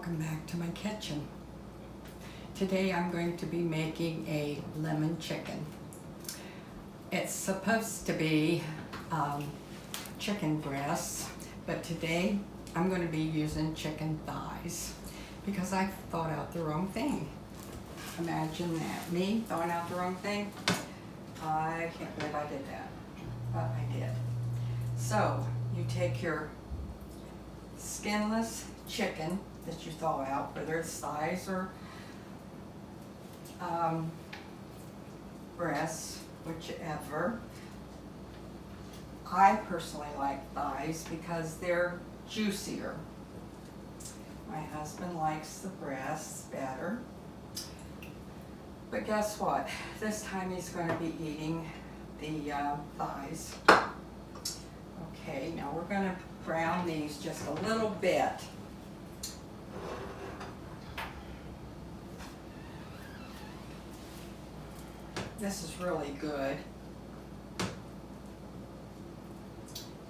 Welcome back to my kitchen. Today I'm going to be making a lemon chicken. It's supposed to be chicken breasts, but today I'm going to be using chicken thighs because I thought out the wrong thing. Imagine that, me throwing out the wrong thing. I can't believe I did that, but I did. So you take your skinless chicken that you thaw out, whether it's thighs or breasts, whichever. I personally like thighs because they're juicier. My husband likes the breasts better. But guess what? This time he's going to be eating the thighs. Okay, now we're going to brown these just a little bit. This is really good.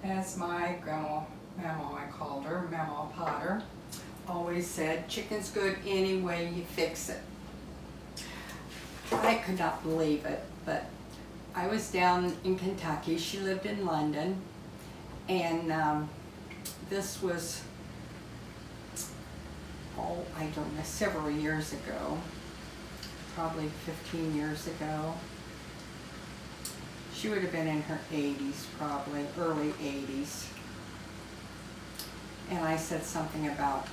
As my Mama I called her, Mama Potter, always said, chicken's good any way you fix it. I could not believe it, but I was down in Kentucky. She lived in London, and this was, I don't know, several years ago, probably 15 years ago. She would have been in her 80s, probably, early 80s. And I said something about,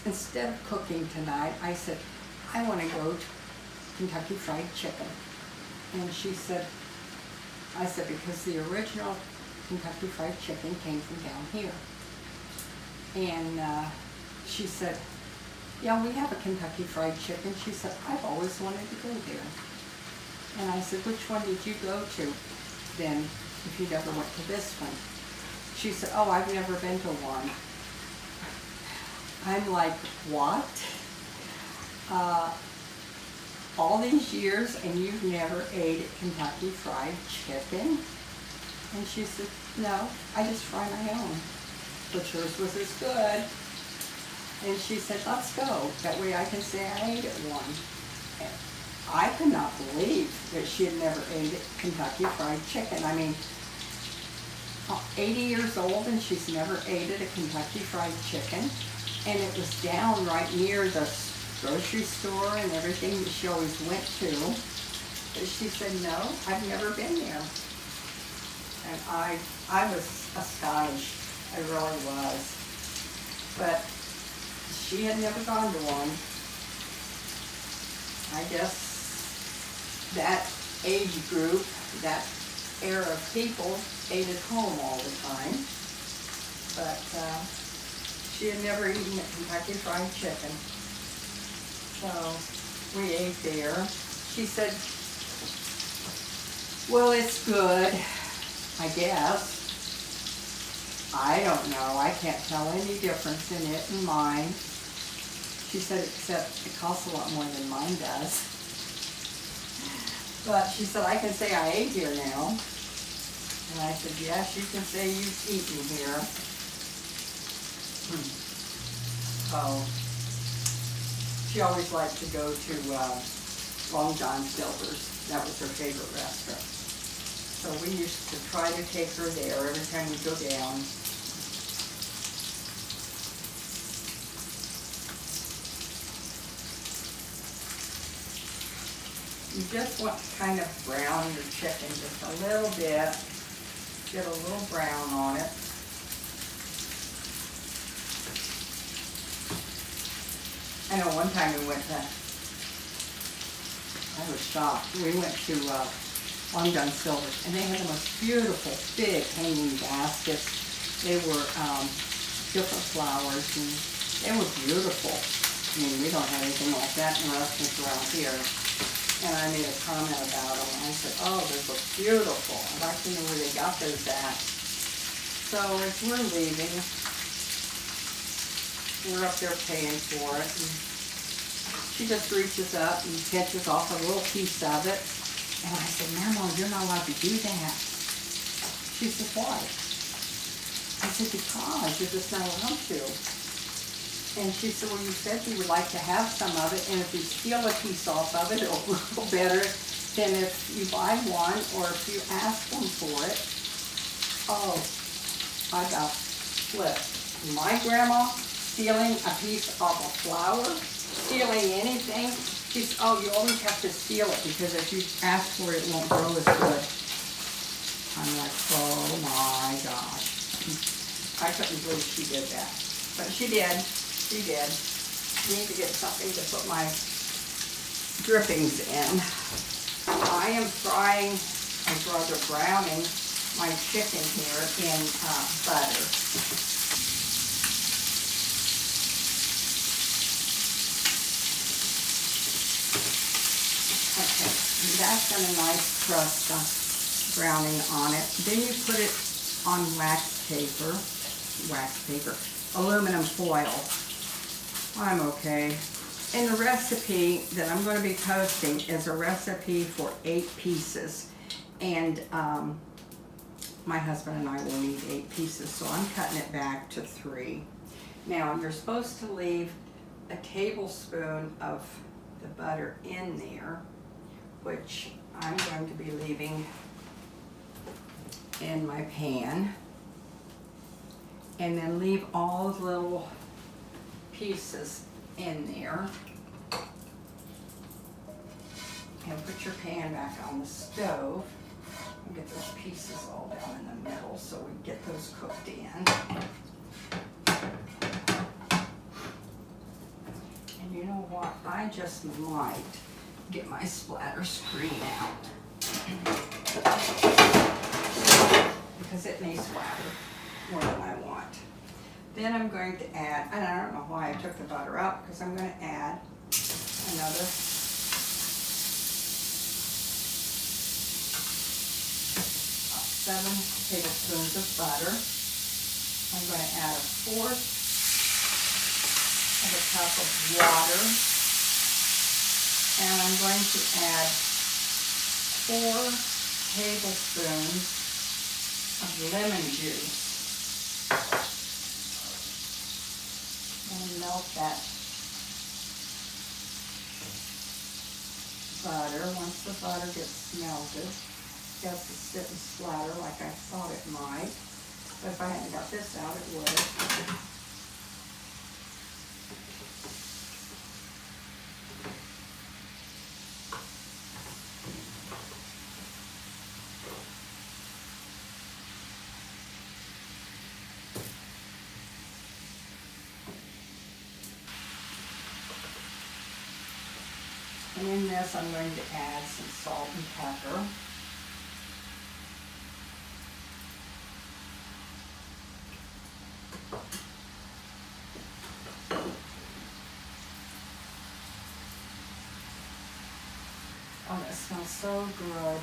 instead of cooking tonight, I said, I want to go to Kentucky Fried Chicken. And she said, I said, because the original Kentucky Fried Chicken came from down here. And she said, yeah, we have a Kentucky Fried Chicken. She said, I've always wanted to go there. And I said, which one did you go to then, if you never went to this one? She said, oh, I've never been to one. I'm like, what? All these years and you've never ate Kentucky Fried Chicken? And she said, no, I just fry my own. But yours was as good. And she said, let's go. That way I can say I ate it one. And I could not believe that she had never ate Kentucky Fried Chicken. I mean, 80 years old and she's never ate a Kentucky Fried Chicken. And it was down right near the grocery store and everything that she always went to. But she said, no, I've never been there. And I was astonished. I really was. But she had never gone to one. I guess that age group, that era of people ate at home all the time. But she had never eaten a Kentucky Fried Chicken. So we ate there. She said, well, it's good, I guess. I don't know. I can't tell any difference in it and mine. She said, except it costs a lot more than mine does. But she said, I can say I ate here now. And I said, yes, you can say you've eaten here. Oh, she always liked to go to Long John Silver's. That was her favorite restaurant. So we used to try to take her there every time we go down. You just want to kind of brown your chicken just a little bit. Get a little brown on it. I know one time we went to, I was shocked. We went to Long John Silver's, and they had the most beautiful, big hanging baskets. They were different flowers, and they were beautiful. I mean, we don't have anything like that in restaurants around here. And I made a comment about them. I said, oh, those look beautiful. I'd like to know where they got those at. So as we're leaving, we're up there paying for it. And she just reaches up and pinches off a little piece of it. And I said, Mama, you're not allowed to do that. She said, why? I said, because you're just not allowed to. And she said, well, you said you would like to have some of it, and if you steal a piece off of it, it'll grow better than if you buy one or if you ask them for it. Oh, I got flipped. My grandma stealing a piece of a flower, stealing anything. She's, oh, you always have to steal it because if you ask for it, it won't grow as good. I'm like, oh my gosh. I couldn't believe she did that. But she did. She did. I need to get something to put my drippings in. I am frying, or rather browning, my chicken here in butter. Okay, that's got a nice crust of browning on it. Then you put it on aluminum foil. I'm okay. And the recipe that I'm going to be posting is a recipe for 8 pieces. And my husband and I will need 8 pieces, so I'm cutting it back to 3. Now, you're supposed to leave a tablespoon of the butter in there, which I'm going to be leaving in my pan. And then leave all the little pieces in there. And put your pan back on the stove. And get those pieces all down in the middle so we get those cooked in. And you know what? I just might get my splatter screen out. Because it may splatter more than I want. Then I'm going to add, and I don't know why I took the butter out, because I'm going to add another 7 tablespoons of butter. I'm going to add 1/4 of a cup of water. And I'm going to add 4 tablespoons of lemon juice. And melt that butter. Once the butter gets melted, it has to sit and splatter like I thought it might. But if I hadn't got this out, it would. And in this, I'm going to add some salt and pepper. Oh, that smells so good.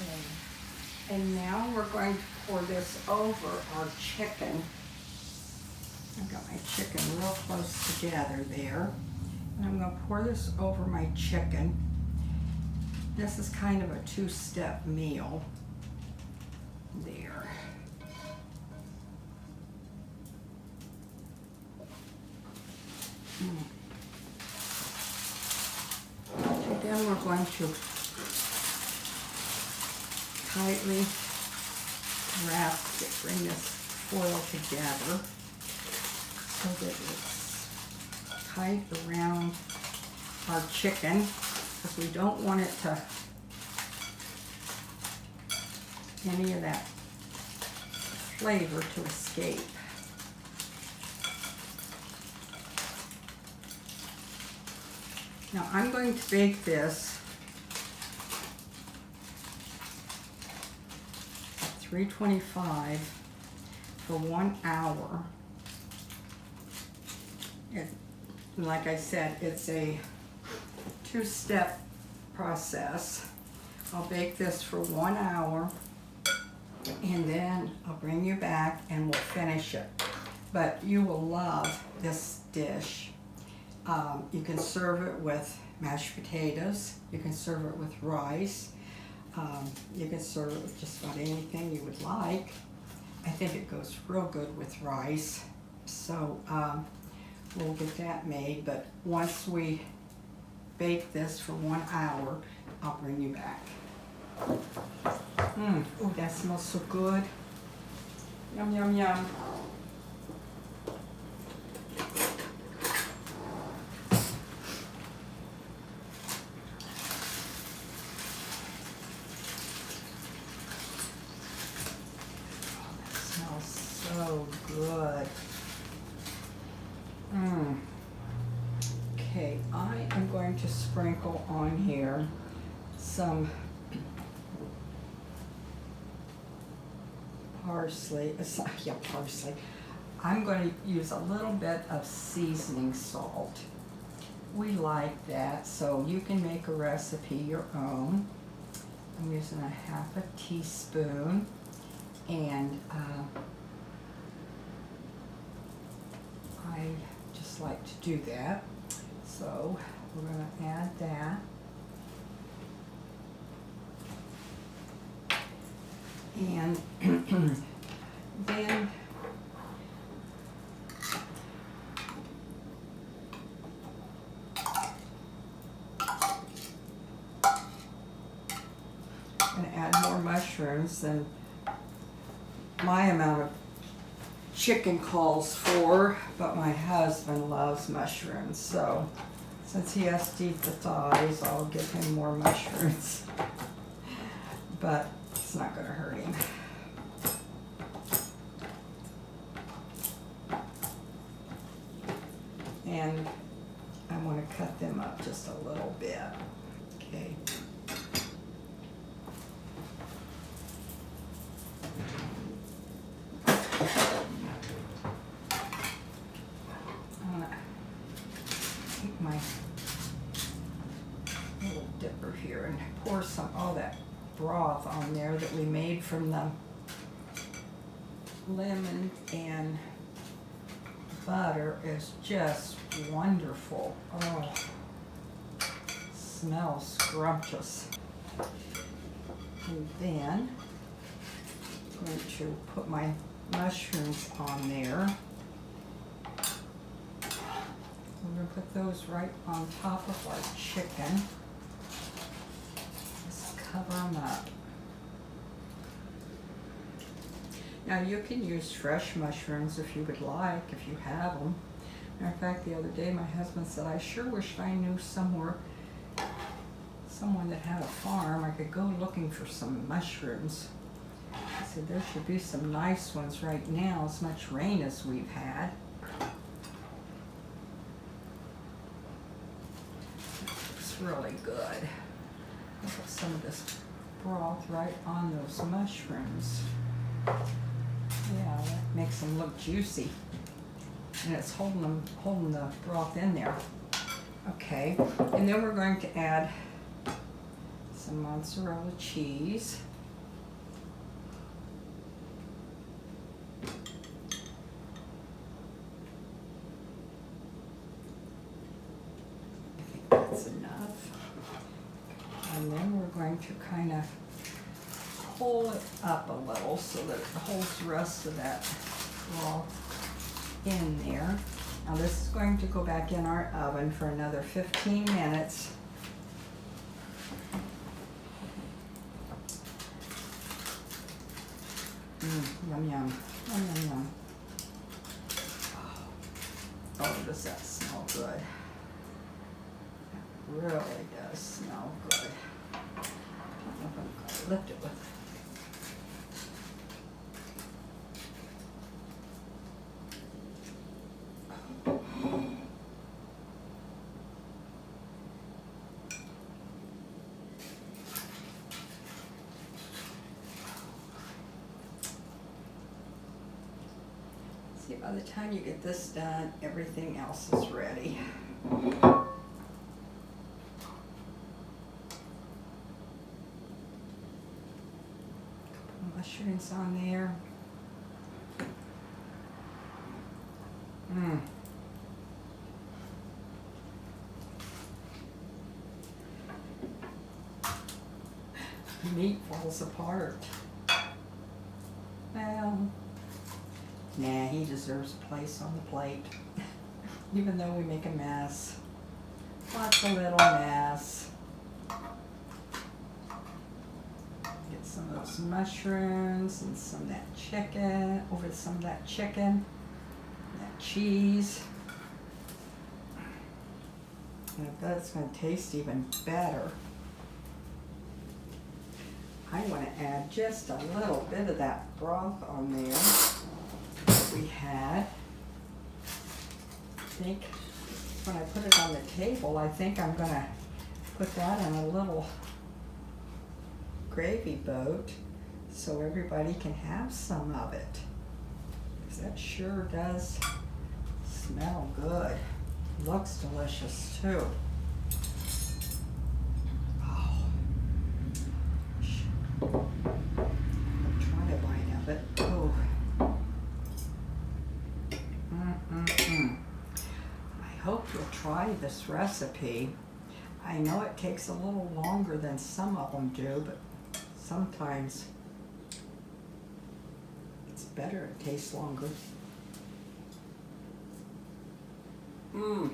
Okay. And now we're going to pour this over our chicken. I've got my chicken real close together there. And I'm going to pour this over my chicken. This is kind of a 2-step meal. There. And then we're going to tightly bring this foil together so that it's tight around our chicken, because we don't want it to, any of that flavor to escape. Now I'm going to bake this at 325 for 1 hour. Like I said, it's a 2-step process. I'll bake this for 1 hour and then I'll bring you back and we'll finish it. But you will love this dish. You can serve it with mashed potatoes. You can serve it with rice. You can serve it with just about anything you would like. I think it goes real good with rice. So we'll get that made, but once we bake this for 1 hour, I'll bring you back. Oh, that smells so good. Yum, yum, yum. So good. Okay, I am going to sprinkle on here some parsley. Yeah, parsley. I'm going to use a little bit of seasoning salt. We like that, so you can make a recipe your own. I'm using a half a teaspoon, and I just like to do that. So we're going to add that. And then I'm going to add more mushrooms than my amount of chicken calls for, but my husband loves mushrooms, so since he has to eat the thighs, I'll give him more mushrooms. But it's not going to hurt him. And I want to cut them up just a little bit. Okay. Take my little dipper here and pour some all that broth on there that we made from the lemon and butter. Is just wonderful. Oh, smells scrumptious. And then I'm going to put my mushrooms on there. We're going to put those right on top of our chicken. Just cover them up. Now you can use fresh mushrooms if you would like, if you have them. Matter of fact, the other day my husband said, I sure wish I knew someone that had a farm. I could go looking for some mushrooms. I said, there should be some nice ones right now, as much rain as we've had. Really good. I'll put some of this broth right on those mushrooms. Yeah, that makes them look juicy, and it's holding the broth in there. Okay, and then we're going to add some mozzarella cheese. That's enough. And then we're going to kind of pull it up a little so that it holds the rest of that broth in there. Now this is going to go back in our oven for another 15 minutes. Yum, yum. Yum, yum, yum. Oh, does that smell good? Really does smell good. I don't know if I'm going to lift it with. See, by the time you get this done, everything else is ready. Mushrooms on there. Meat falls apart. Well, Nah, he deserves a place on the plate. Even though we make a mess. Lots of little mess. Get some of those mushrooms and some of that chicken, over some of that chicken, that cheese. And I bet it's going to taste even better. I want to add just a little bit of that broth on there that we had. I think when I put it on the table, I think I'm going to put that in a little gravy boat so everybody can have some of it. Because that sure does smell good. Looks delicious too. Oh. I'll try a bite of it. Oh. I hope you'll try this recipe. I know it takes a little longer than some of them do, but sometimes it's better, it tastes longer. Oh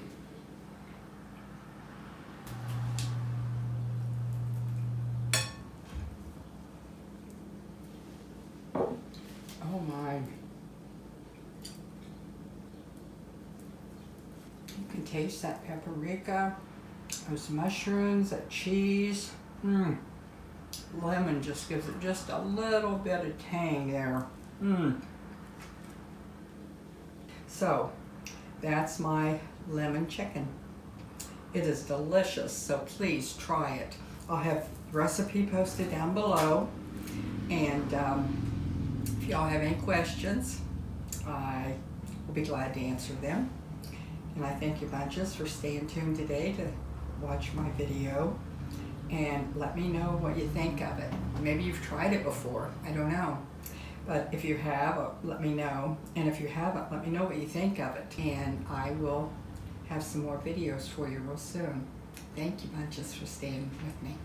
my. You can taste that paprika, those mushrooms, that cheese. Lemon just gives it just a little bit of tang there. So, that's my lemon chicken. It is delicious, so please try it. I'll have the recipe posted down below, and if y'all have any questions, I will be glad to answer them. And I thank you bunches for staying tuned today to watch my video, and let me know what you think of it. Maybe you've tried it before, I don't know. But if you have, let me know. And if you haven't, let me know what you think of it. And I will have some more videos for you real soon. Thank you bunches for staying with me.